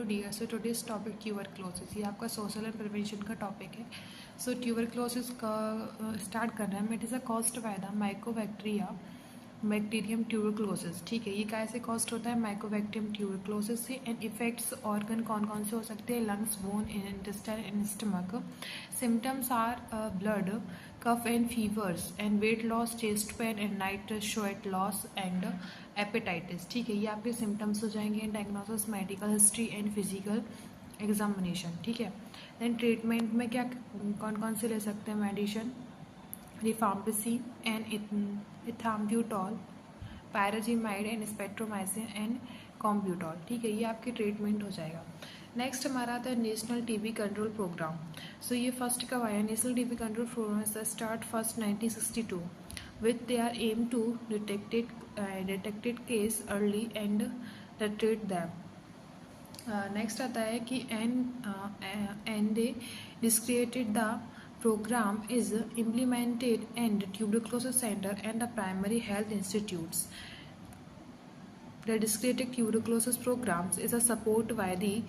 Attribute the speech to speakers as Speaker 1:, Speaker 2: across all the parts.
Speaker 1: Dear, so today's topic tuberculosis. ये आपका social and prevention का टॉपिक है। सो ट्यूबरक्लोसिस का स्टार्ट करना है। It is a caused by the mycobacteria bacterium tuberculosis. ठीक है, ये कैसे कॉस्ट होता है? माइकोबैक्टीरियम ट्यूबरक्लोसिस से। एंड इफेक्ट्स ऑर्गन कौन कौन से हो सकते हैं? Lungs, bone, intestine and stomach. Symptoms are blood, cough and fevers and weight loss, chest pain and night sweat loss and hepatitis. ठीक है, ये आपके सिम्टम्स हो जाएंगे। Diagnosis, medical history and physical examination. ठीक है, देन ट्रीटमेंट में क्या कौन कौन से ले सकते हैं medicine? Rifampicin and ethambutol, pyrazinamide and streptomycin and combutol. ठीक है, ये आपके ट्रीटमेंट हो जाएगा। नेक्स्ट हमारा आता है national TB control program. So ये फर्स्ट कब आया? National TB control program start first 1962 with their aim to detected case early and treat them. Next आता है कि and they discredited the program is implemented and tuberculosis center and the primary health institutes. The discredited tuberculosis programs is a support by the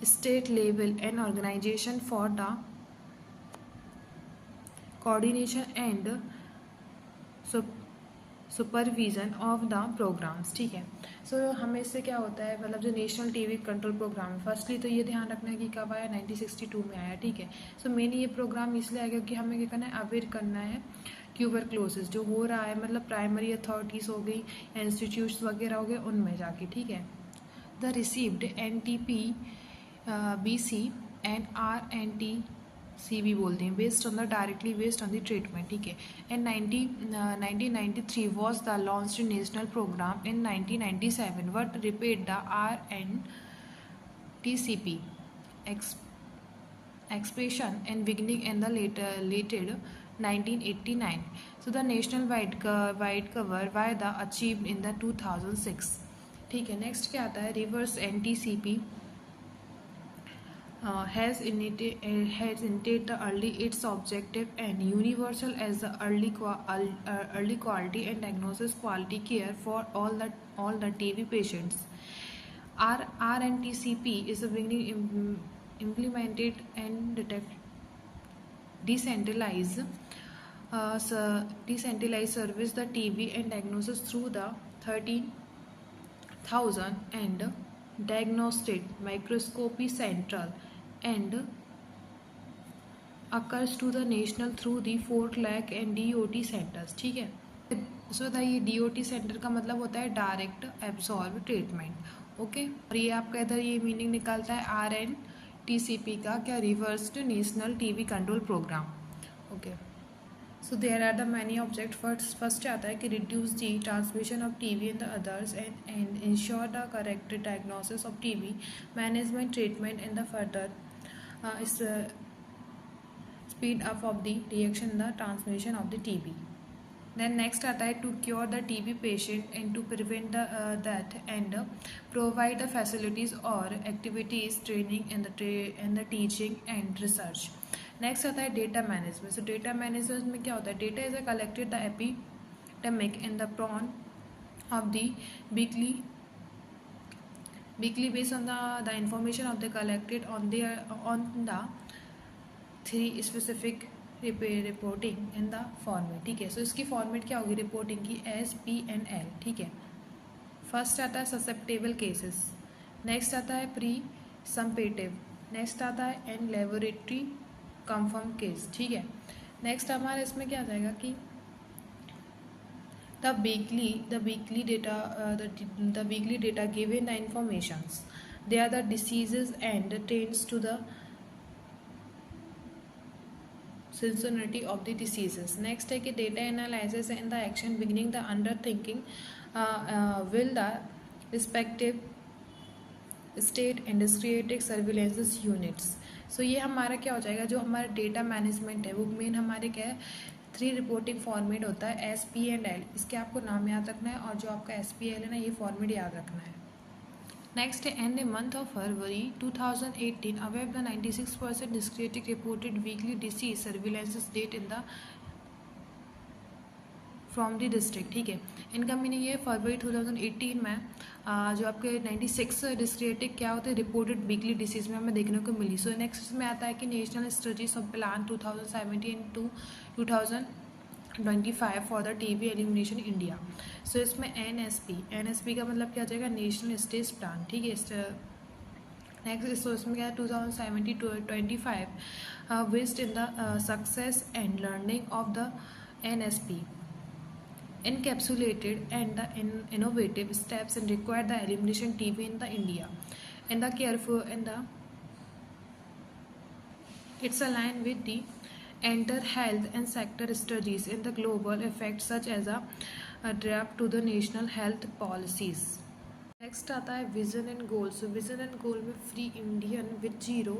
Speaker 1: state level and organization for the coordination and supervision of the programs. ठीक है, सो हमें इससे क्या होता है, मतलब जो national TB control programme है, फर्स्टली तो ये ध्यान रखना है कि कब आया? 1962 में आया। ठीक है, सो मेनली ये प्रोग्राम इसलिए आया क्योंकि हमें क्या करना है? अवेयर करना है ट्यूबरक्लोसिस जो हो रहा है, मतलब प्राइमरी अथॉरिटीज़ हो गई, इंस्टीट्यूट्स वगैरह हो गए, उनमें जाके। ठीक है, the received NTP BC and RNTCB बोलते हैं, based on the directly based on the treatment. ठीक है, and 1993 was the launched national program. In 1997 what repaid the RNTCP expression and beginning in the later 1989. So the national wide cover by the achieved in the 2006. ठीक है, next क्या आता है? Reverse NTCP has initiated the early its objective and universal as the early quality and diagnosis quality care for all the TB patients. RNTCP is a beginning implemented and decentralized service the TB and diagnosis through the 13,000 and diagnostic microscopy central and occurs to the national through the 4 lakh and DOT centers. ठीक है, सो ये DOT centre का मतलब होता है direct absorb treatment. Okay, और ये आपका इधर ये मीनिंग निकालता है RNTCP का क्या? Reversed national TB control program. Okay, so there are the many object. First आता है कि reduce the transmission of TB in the others and ensure the correct diagnosis of TB, management, treatment and the further speed up of the reaction in the transmission of the TB। Then next आता है to cure the TB patient and to prevent the death and provide the facilities और activities, training and the teaching and research. Next आता है data management. So data management में क्या होता है? Data is a collected the epidemic in the prone of the weekly based on the information of the collected on the 3 specific reporting in the format. ठीक है, सो इसकी format क्या होगी reporting की? SPNL। ठीक है, फर्स्ट आता है ससेप्टेबल केसेस, नेक्स्ट आता है प्री सम्पेटिव, नेक्स्ट आता है एंड लेबोरेटरी कंफर्म केस। ठीक है, नेक्स्ट हमारे इसमें क्या आ जाएगा कि the weekly data given the informations, they are the diseases and tends to the severity of the diseases. Next है कि data analysis and the action beginning the under thinking will the respective state and discrete surveillance units. So ये हमारा क्या हो जाएगा? जो हमारा data management है वो मेन हमारे क्या है? 3 रिपोर्टिंग फॉर्मेट होता है SPNL। इसके आपको नाम याद रखना है और जो आपका SPL है ना, ये फॉर्मेट याद रखना है। नेक्स्ट है and the month of February 2018 above the 96% districts reported weekly disease surveillance data in the from the district, ठीक है। इनका मीनिंग ये फरवरी 2018 में जो आपके 96 डिस्ट्रिक्ट क्या होते हैं रिपोर्टेड वीकली डिसीज में हमें देखने को मिली। सो नेक्स्ट में आता है कि national strategies of plan 2017 to 2025 for the TB elimination India. So इसमें एनएसपी का मतलब क्या आ जाएगा, नेशनल स्टेज प्लान, ठीक है। नेक्स्ट सो इसमें क्या है 2017 to 25 विस्ट in the success and learning of the NSP encapsulated and the innovative steps and required the elimination TB in the India and the careful and the it's aligned with the enter health and sector strategies in the global effects such as a draft to the national health policies. Next आता है vision and goal. So vision and goal में free Indian with zero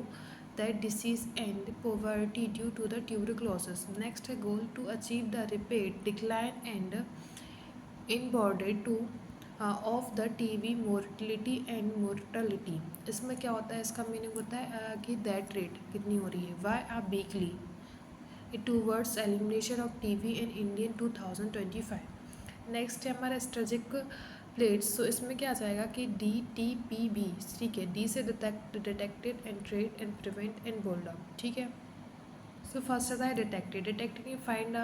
Speaker 1: death disease and poverty due to the tuberculosis. Next है goal to achieve the rapid decline and in burden to of the TB mortality and mortality. इसमें क्या होता है, इसका meaning होता है कि दैट रेट कितनी हो रही है, why are weekly towards elimination of TB in Indian 2025। Next है हमारा स्ट्रेटेजिक प्लेट्स। सो इसमें क्या आ जाएगा कि DTPB, ठीक है, डी से detected and treat and prevent and build up, ठीक है। सो फर्स्ट आता है detected find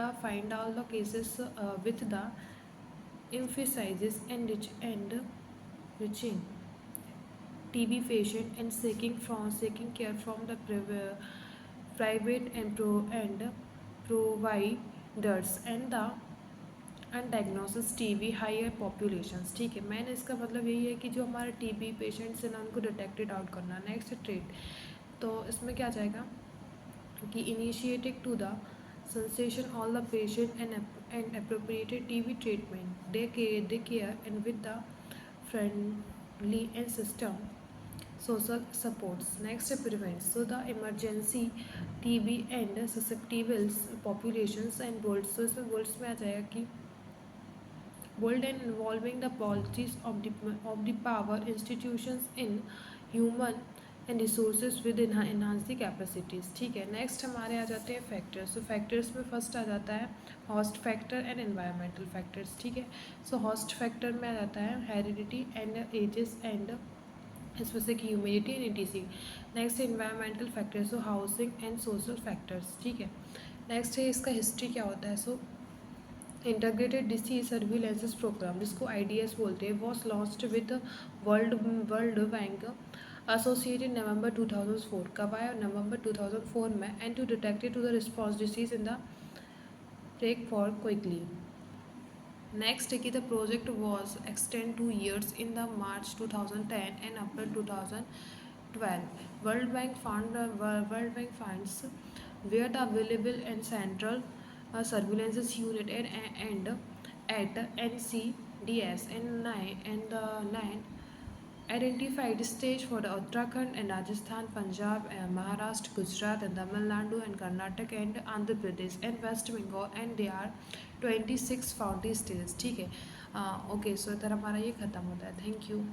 Speaker 1: all the cases with the emphasizes and reaching TB patient and seeking care from the private and providers and the undiagnosis TB higher populations, ठीक है। मैंने इसका मतलब यही है कि जो हमारे TB पेशेंट्स हैं ना उनको डिटेक्टेड आउट करना। नेक्स्ट ट्रीट, तो इसमें क्या जाएगा कि initiated to the sensation all the patient and appropriate TB treatment they care and with the friendly and system social supports. Next prevent, so the emergency TB and susceptible populations and bold। so इसमें बोल्ड्स में आ जाएगा कि bold and involving the policies of the power institutions in human and resources with enhance the capacities, ठीक है। Next हमारे आ जाते हैं फैक्टर्स। सो फैक्टर्स में फर्स्ट आ जाता है host factor and environmental factors, ठीक है। सो हॉस्ट फैक्टर में आ जाता है heredity and ages and specific humidity and ETC। Next environmental factors, so housing and social factors, ठीक है। नेक्स्ट है इसका हिस्ट्री क्या होता है। So integrated disease surveillance program जिसको IDS बोलते हैं was launched with World Bank associated November 2004। कब आया, नवंबर 2004 में। And to detected to the response disease in the take for quickly. Next है कि the project was extend 2 years in the March 2010 and April 2012। World Bank funds were the available and central surveillance unit and at NCDS and 9 identified stage for the Uttarakhand and Rajasthan, Punjab, Maharashtra, Gujarat and Tamil Nadu and Karnataka and Andhra Pradesh and West Bengal and there are 26 founding states, ठीक है। Okay, सो इधर हमारा ये ख़त्म होता है। Thank you.